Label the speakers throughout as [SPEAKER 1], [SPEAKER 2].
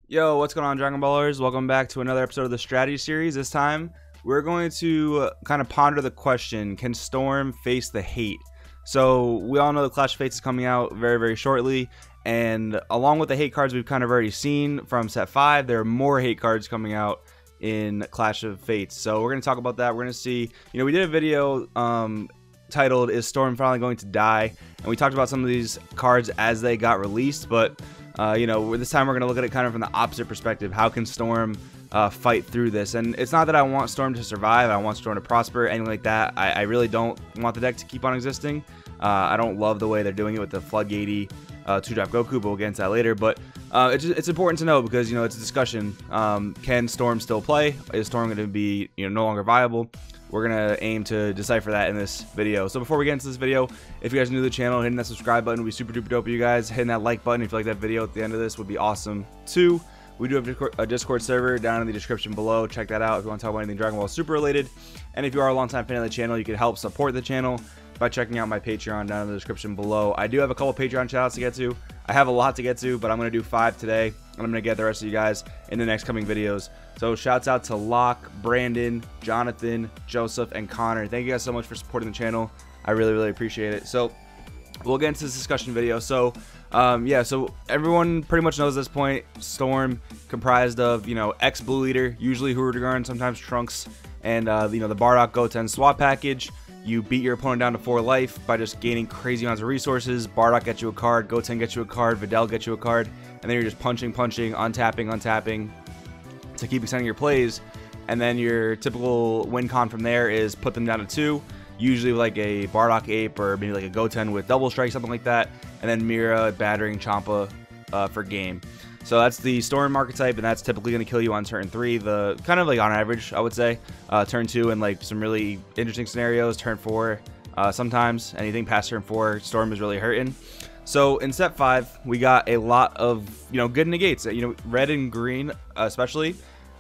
[SPEAKER 1] Yo, what's going on, Dragon Ballers? Welcome back to another episode of the strategy series. This time, we're going to kind of ponder the question, can Storm face the hate? So, we all know the Clash of Fates is coming out very, very shortly, and along with the hate cards we've kind of already seen from set 5, there are more hate cards coming out in Clash of Fates. So, we're going to talk about that. We're going to see, we did a video titled, Is Storm Finally Going to Die? And we talked about some of these cards as they got released, but this time we're going to look at it kind of from the opposite perspective. How can Storm fight through this? And it's not that I want Storm to survive. I want Storm to prosper, anything like that. I really don't want the deck to keep on existing. I don't love the way they're doing it with the Floodgatey 2-drop Goku, but we'll get into that later. But it's important to know because, it's a discussion. Can Storm still play? Is Storm going to be, no longer viable? We're going to aim to decipher that in this video. So before we get into this video, if you guys are new to the channel, hitting that subscribe button would be super duper dope for you guys. Hitting that like button if you like that video at the end of this would be awesome too. We do have a Discord server down in the description below. Check that out if you want to talk about anything Dragon Ball Super related. And if you are a longtime fan of the channel, you can help support the channel by checking out my Patreon down in the description below. I do have a couple Patreon shoutouts to get to. I have a lot to get to, but I'm going to do 5 today, and I'm going to get the rest of you guys in the next coming videos. So shouts out to Locke, Brandon, Jonathan, Joseph, and Connor. Thank you guys so much for supporting the channel. I really, really appreciate it. So we'll get into this discussion video. So so everyone pretty much knows at this point, Storm comprised of, ex Blue Leader, usually Hurrigan, sometimes Trunks, and the Bardock Goten swap package. You beat your opponent down to 4 life by just gaining crazy amounts of resources. Bardock gets you a card, Goten gets you a card, Videl gets you a card, and then you're just punching, untapping to keep extending your plays. And then your typical win con from there is put them down to 2, usually with like a Bardock Ape or maybe like a Goten with double strike, something like that, and then Mira battering Champa for game. So that's the Storm archetype, and that's typically going to kill you on turn 3. The kind of like on average, I would say, turn 2 and like some really interesting scenarios. Turn 4, sometimes anything past turn 4, Storm is really hurting. So in set 5, we got a lot of good negates. Red and green especially,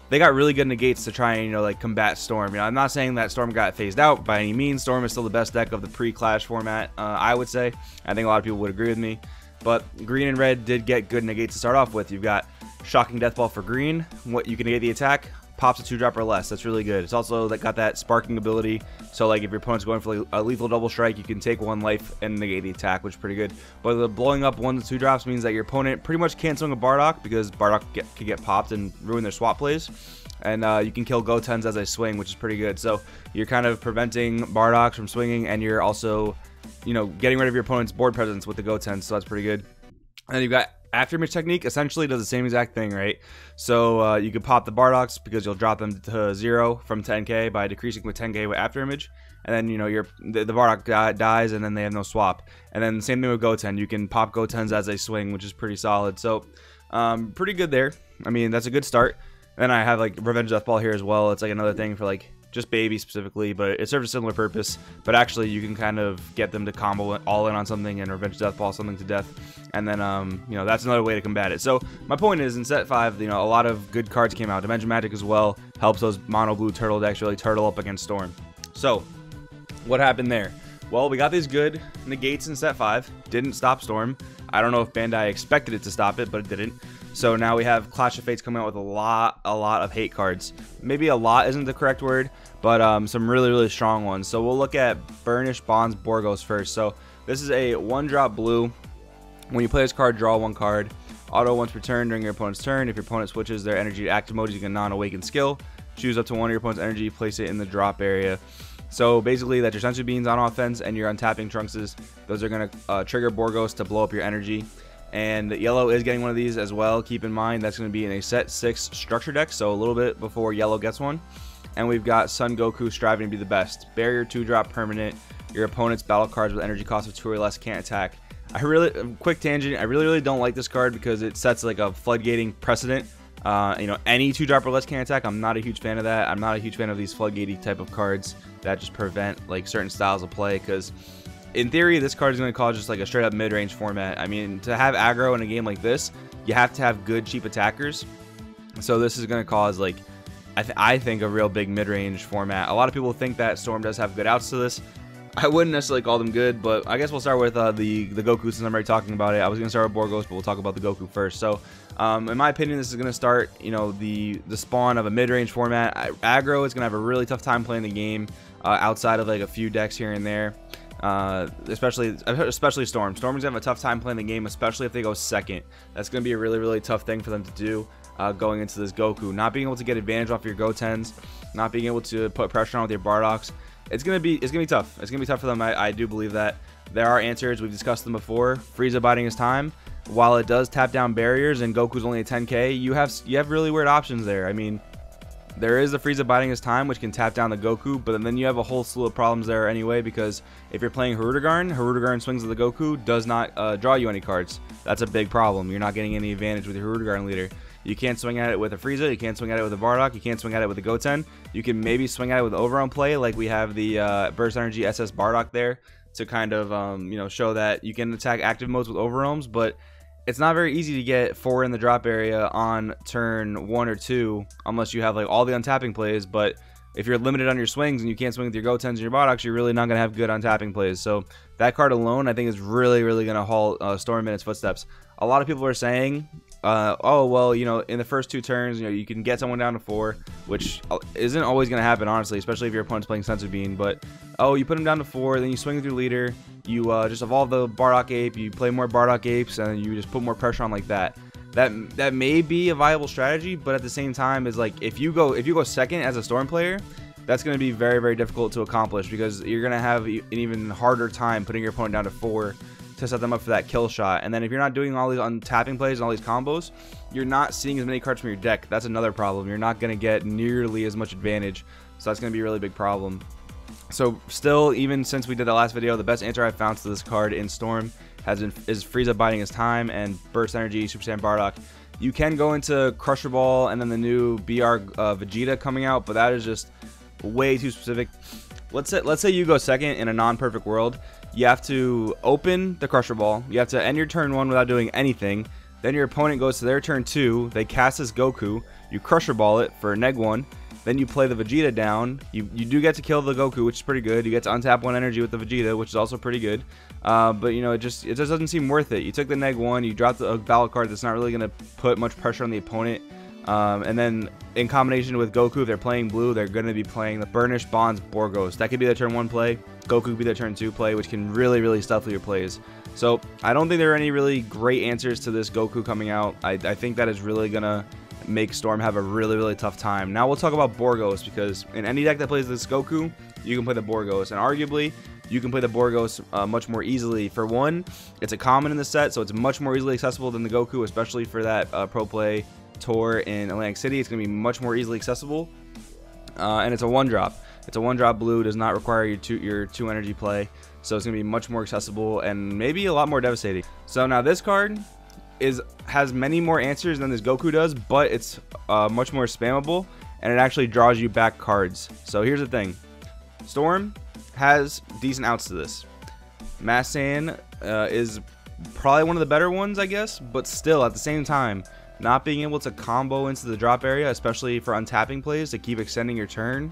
[SPEAKER 1] they got really good negates to try and like combat Storm. I'm not saying that Storm got phased out by any means. Storm is still the best deck of the pre-Clash format. I would say. I think a lot of people would agree with me. But green and red did get good negates to start off with. You've got Shocking Death Ball for green. What you can negate the attack, pops a 2-drop or less. That's really good. It's also got that sparking ability. So like if your opponent's going for like a lethal double strike, you can take 1 life and negate the attack, which is pretty good. But the blowing up 1 to 2 drops means that your opponent pretty much can't swing a Bardock because Bardock can get popped and ruin their swap plays. And you can kill Gotens as they swing, which is pretty good. So you're kind of preventing Bardocks from swinging, and you're also getting rid of your opponent's board presence with the Goten, so that's pretty good. And then you've got Afterimage Technique, essentially does the same exact thing, right? So you could pop the Bardocks because you'll drop them to 0 from 10k by decreasing with 10k with Afterimage. And then, the Bardock dies, and then they have no swap. And then the same thing with Goten. You can pop Gotens as they swing, which is pretty solid. So, pretty good there. I mean, that's a good start. And then I have, like, Revenge Death Ball here as well. It's, like, another thing for, like, just baby specifically, but it serves a similar purpose. But actually, you can kind of get them to combo all in on something and Revenge Death Ball something to death. And then, that's another way to combat it. So, my point is, in set 5, a lot of good cards came out. Dimension Magic as well helps those mono blue turtle decks really turtle up against Storm. So, what happened there? Well, we got these good negates in set 5. Didn't stop Storm. I don't know if Bandai expected it to stop it, but it didn't. So now we have Clash of Fates coming out with a lot of hate cards. Maybe a lot isn't the correct word, but some really, really strong ones. So we'll look at Burnish Bonds Borgos first. So this is a 1-drop blue. When you play this card, draw 1 card. Auto once per turn during your opponent's turn. If your opponent switches their energy to active mode, you can non-awaken skill. Choose up to 1 of your opponent's energy, place it in the drop area. So basically, that's your Sensu Beans on offense, and your untapping Trunkses. Those are going to trigger Borgos to blow up your energy. And yellow is getting one of these as well. Keep in mind that's going to be in a set 6 structure deck, so a little bit before yellow gets one. And we've got Son Goku striving to be the best. Barrier 2-drop permanent. Your opponent's battle cards with energy cost of 2 or less can't attack. Quick tangent, I really don't like this card because it sets like a floodgating precedent. Any 2-drop or less can't attack. I'm not a huge fan of that. I'm not a huge fan of these floodgating type of cards that just prevent like certain styles of play, because in theory, this card is going to cause just like a straight up mid-range format. I mean, to have aggro in a game like this, you have to have good, cheap attackers. So this is going to cause like, I think a real big mid-range format. A lot of people think that Storm does have good outs to this. I wouldn't necessarily call them good, but I guess we'll start with the Goku since I'm already talking about it. I was going to start with Borgos, but we'll talk about the Goku first. So, in my opinion, this is going to start, you know, the spawn of a mid-range format. Aggro is going to have a really tough time playing the game outside of like a few decks here and there. Especially Storm. Storm's going to have a tough time playing the game, especially if they go second. That's going to be a really, really tough thing for them to do going into this Goku. Not being able to get advantage off your Gotens, not being able to put pressure on with your Bardoks. It's gonna be tough. It's gonna be tough for them. I do believe that. There are answers. We've discussed them before. Frieza biding his time. While it does tap down barriers and Goku's only a 10k, you have really weird options there. I mean, there is the Frieza biding his time, which can tap down the Goku, but then you have a whole slew of problems there anyway, because if you're playing Hirudegarn swings at the Goku, does not draw you any cards. That's a big problem. You're not getting any advantage with your Hirudegarn leader. You can't swing at it with a Frieza, you can't swing at it with a Bardock, you can't swing at it with a Goten. You can maybe swing at it with overrun play, like we have the Burst Energy SS Bardock there to kind of you know, show that you can attack active modes with overwhelms, but it's not very easy to get 4 in the drop area on turn 1 or 2 unless you have like all the untapping plays. But if you're limited on your swings and you can't swing with your Gotens and your Bardoks, you're really not going to have good untapping plays. So that card alone, I think, is really going to halt Storm in its footsteps. A lot of people are saying, oh, well, you know, in the first 2 turns, you know, you can get someone down to 4, which isn't always going to happen, honestly, especially if your opponent's playing Senzu Bean. But, oh, you put him down to 4, then you swing with your leader, you just evolve the Bardock Ape, you play more Bardock Apes, and you just put more pressure on like that. That may be a viable strategy, but at the same time, is like if you go second as a Storm player, that's going to be very difficult to accomplish, because you're going to have an even harder time putting your opponent down to 4 to set them up for that kill shot. And then if you're not doing all these untapping plays and all these combos, you're not seeing as many cards from your deck. That's another problem. You're not going to get nearly as much advantage, so that's going to be a really big problem. So still, even since we did that last video, the best answer I've found to this card in Storm is Frieza biding his time and Burst Energy Super Saiyan Bardock. You can go into Crusher Ball and then the new BR Vegeta coming out, but that is just way too specific. Let's say you go second in a non-perfect world. You have to open the Crusher Ball. You have to end your turn 1 without doing anything. Then your opponent goes to their turn 2. They cast this Goku. You Crusher Ball it for neg 1. Then you play the Vegeta down. You do get to kill the Goku, which is pretty good. You get to untap 1 energy with the Vegeta, which is also pretty good. But you know, it just doesn't seem worth it. You took the neg 1. You dropped a battle card that's not really going to put much pressure on the opponent. And then in combination with Goku, if they're playing blue, they're going to be playing the Burnish Bonds Borgos. That could be their turn 1 play. Goku could be their turn 2 play, which can really stuff your plays. So I don't think there are any really great answers to this Goku coming out. I think that is really going to make Storm have a really tough time. Now we'll talk about Borgos, because in any deck that plays this Goku, you can play the Borgos. And arguably, you can play the Borgos much more easily. For one, it's a common in the set, so it's much more easily accessible than the Goku, especially for that pro play tour in Atlantic City. It's going to be much more easily accessible, and it's a 1-drop. It's a 1-drop blue, does not require your 2 energy play, so it's going to be much more accessible and maybe a lot more devastating. So now this card has many more answers than this Goku does, but it's much more spammable, and it actually draws you back cards. So here's the thing. Storm has decent outs to this. Mass Saiyan is probably one of the better ones, I guess, but still, at the same time, not being able to combo into the drop area, especially for untapping plays to keep extending your turn,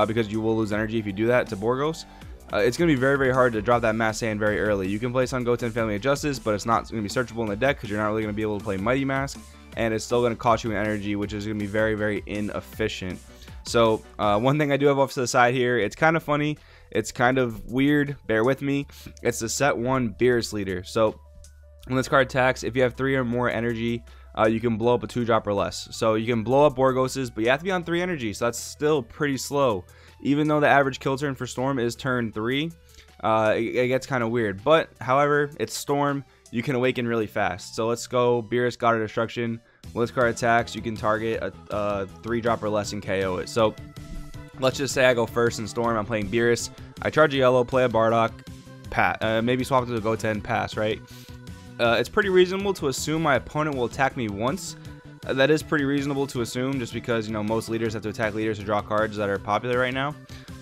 [SPEAKER 1] because you will lose energy if you do that to Borgos. It's going to be very hard to drop that Mass Saiyan very early. You can play Son Goten Family of Justice, but it's not going to be searchable in the deck because you're not really going to be able to play Mighty Mask, and it's still going to cost you an energy, which is going to be very inefficient. So one thing I do have off to the side here, it's kind of funny, it's kind of weird, bear with me. It's the set 1 Beerus Leader. So when this card attacks, if you have 3 or more energy, you can blow up a 2-drop or less. So you can blow up Borgoses, but you have to be on 3 energy, so that's still pretty slow. Even though the average kill turn for Storm is turn 3, it gets kind of weird. But, however, it's Storm. You can awaken really fast. So let's go Beerus God of Destruction. When this card attacks, you can target a 3-drop or less and KO it. So let's just say I go first in Storm. I'm playing Beerus. I charge a yellow, play a Bardock, maybe swap it to a Goten, pass, right? It's pretty reasonable to assume my opponent will attack me once. That is pretty reasonable to assume, just because, you know, most leaders have to attack leaders to draw cards that are popular right now.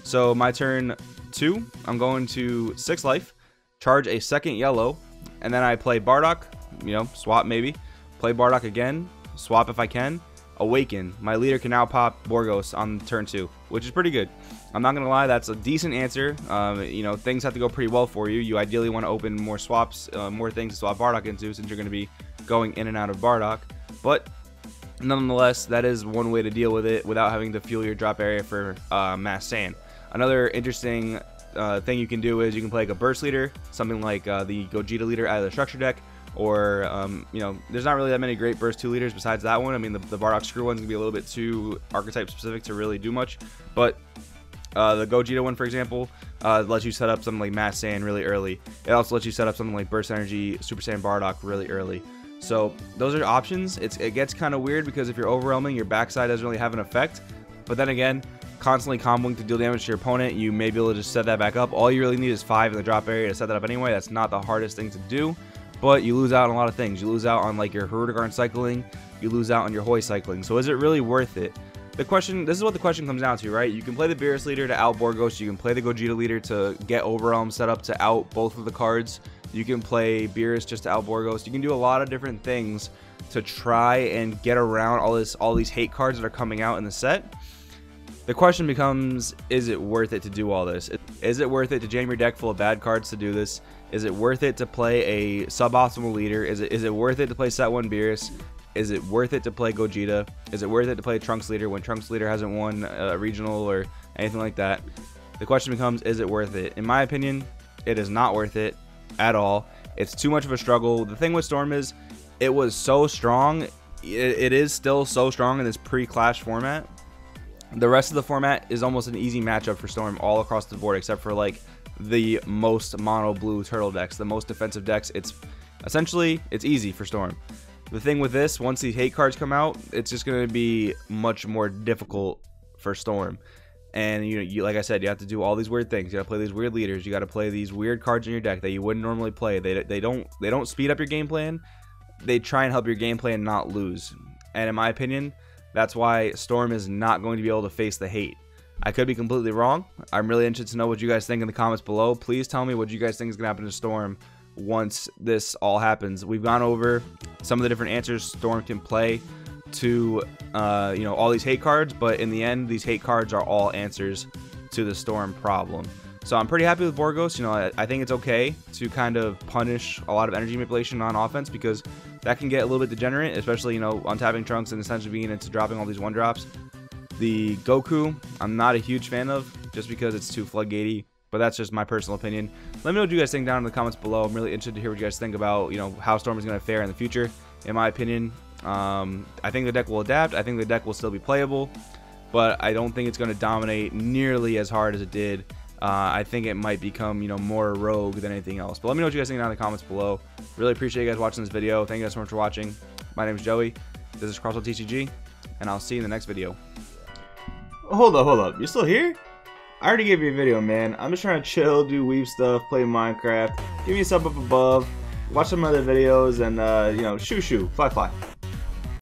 [SPEAKER 1] So my turn 2, I'm going to 6 life, charge a second yellow, and then I play Bardock, you know, swap maybe, play Bardock again, swap if I can, Awaken. My leader can now pop Borgos on turn 2, which is pretty good. I'm not gonna lie, that's a decent answer. You know, things have to go pretty well for you. You ideally want to open more swaps, more things to swap Bardock into, since you're going to be going in and out of Bardock. But nonetheless, that is one way to deal with it without having to fuel your drop area for Mass Sand. Another interesting thing you can do is you can play like a burst leader, something like the Gogeta leader out of the structure deck. Or, you know, there's not really that many great burst 2 leaders besides that one. I mean, the Bardock Screw one's going to be a little bit too archetype specific to really do much. But the Gogeta one, for example, lets you set up something like Mass Sand really early. It also lets you set up something like Burst Energy, Super Saiyan Bardock really early. So those are options. It gets kind of weird because if you're overwhelming, your backside doesn't really have an effect. But then again, constantly comboing to deal damage to your opponent, you may be able to just set that back up. All you really need is 5 in the drop area to set that up anyway. That's not the hardest thing to do. But you lose out on a lot of things. You lose out on like your Hirudegarn cycling. You lose out on your Hoi cycling. So is it really worth it? The question, this is what the question comes down to, right? You can play the Beerus leader to out Borgos. You can play the Gogeta leader to get Overwhelm set up to out both of the cards. You can play Beerus just to out Borgos. You can do a lot of different things to try and get around all these hate cards that are coming out in the set. The question becomes, is it worth it to do all this? Is it worth it to jam your deck full of bad cards to do this? Is it worth it to play a suboptimal leader? Is it worth it to play set 1 Beerus? Is it worth it to play Gogeta? Is it worth it to play Trunks leader when Trunks leader hasn't won a regional or anything like that? The question becomes, is it worth it? In my opinion, it is not worth it at all. It's too much of a struggle. The thing with Storm is, it was so strong. It is still so strong in this pre-Clash format. The rest of the format is almost an easy matchup for Storm all across the board, except for like the most mono blue turtle decks, the most defensive decks. It's easy for Storm. The thing with this, once these hate cards come out, it's just going to be much more difficult for Storm. And you like I said, you have to do all these weird things. You got to play these weird leaders. You got to play these weird cards in your deck that you wouldn't normally play. They don't speed up your game plan. They try and help your game plan not lose. And in my opinion, that's why Storm is not going to be able to face the hate. I could be completely wrong. I'm really interested to know what you guys think in the comments below. Please tell me what you guys think is going to happen to Storm once this all happens. We've gone over some of the different answers Storm can play to you know, all these hate cards, but in the end, these hate cards are all answers to the Storm problem. So I'm pretty happy with Borgos. You know, I think it's okay to kind of punish a lot of energy manipulation on offense, because that can get a little bit degenerate, especially, you know, untapping Trunks and essentially being into dropping all these 1-drops. The Goku, I'm not a huge fan of, just because it's too floodgatey, but that's just my personal opinion. Let me know what you guys think down in the comments below. I'm really interested to hear what you guys think about, you know, how Storm is going to fare in the future. In my opinion, I think the deck will adapt. I think the deck will still be playable, but I don't think it's going to dominate nearly as hard as it did. I think it might become, you know, more rogue than anything else. But let me know what you guys think down in the comments below. Really appreciate you guys watching this video. Thank you guys so much for watching. My name is Joey. This is Crossworld TCG, and I'll see you in the next video. Hold up. You still here? I already gave you a video, man. I'm just trying to chill, do weave stuff, play Minecraft. Give me a sub up above. Watch some other videos, and, you know, shoo, fly.